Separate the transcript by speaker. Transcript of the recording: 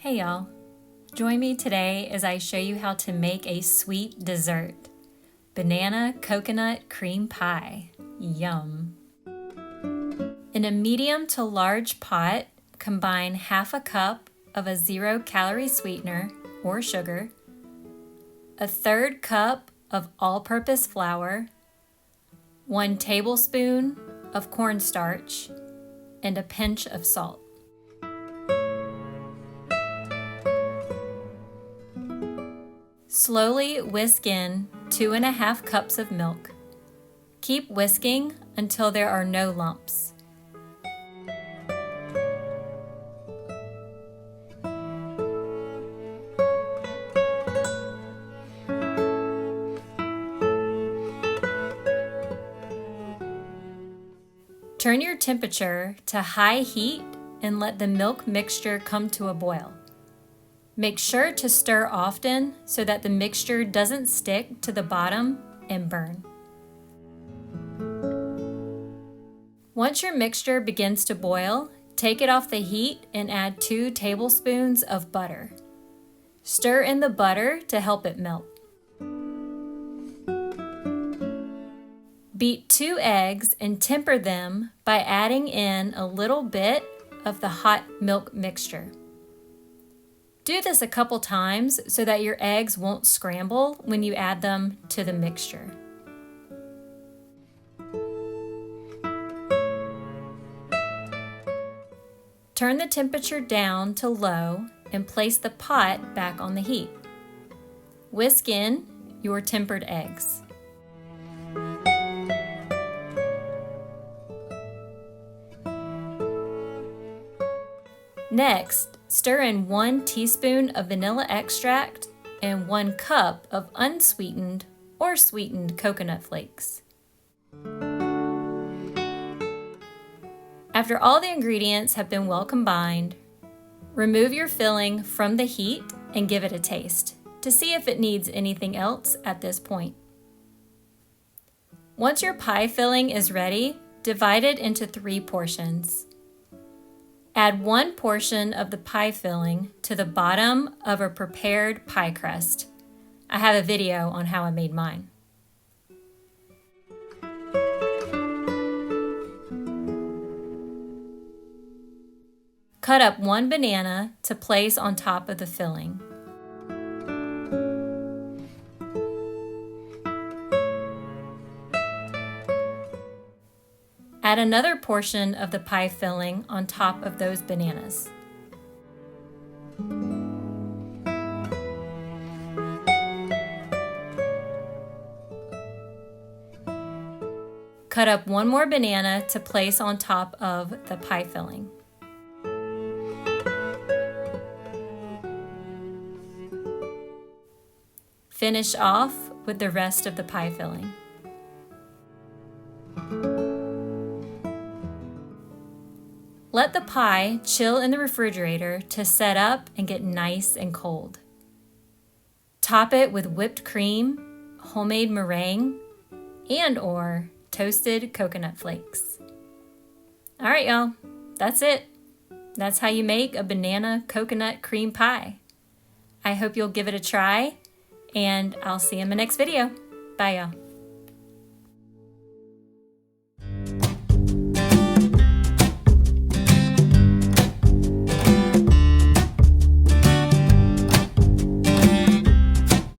Speaker 1: Hey y'all, join me today as I show you how to make a sweet dessert. Banana coconut cream pie. Yum. In a medium to large pot, combine half a cup of a 0-calorie sweetener or sugar, a third cup of all-purpose flour, 1 tablespoon of cornstarch, and a pinch of salt. Slowly whisk in 2½ cups of milk. Keep whisking until there are no lumps. Turn your temperature to high heat and let the milk mixture come to a boil. Make sure to stir often so that the mixture doesn't stick to the bottom and burn. Once your mixture begins to boil, take it off the heat and add 2 tablespoons of butter. Stir in the butter to help it melt. Beat 2 eggs and temper them by adding in a little bit of the hot milk mixture. Do this a couple times so that your eggs won't scramble when you add them to the mixture. Turn the temperature down to low and place the pot back on the heat. Whisk in your tempered eggs. Next, stir in 1 teaspoon of vanilla extract and 1 cup of unsweetened or sweetened coconut flakes. After all the ingredients have been well combined, remove your filling from the heat and give it a taste to see if it needs anything else at this point. Once your pie filling is ready, divide it into 3 portions. Add 1 portion of the pie filling to the bottom of a prepared pie crust. I have a video on how I made mine. Cut up 1 banana to place on top of the filling. Add another portion of the pie filling on top of those bananas. Cut up 1 more banana to place on top of the pie filling. Finish off with the rest of the pie filling. Let the pie chill in the refrigerator to set up and get nice and cold. Top it with whipped cream, homemade meringue, and/or toasted coconut flakes. All right, y'all, that's it. That's how you make a banana coconut cream pie. I hope you'll give it a try, and I'll see you in my next video. Bye, y'all.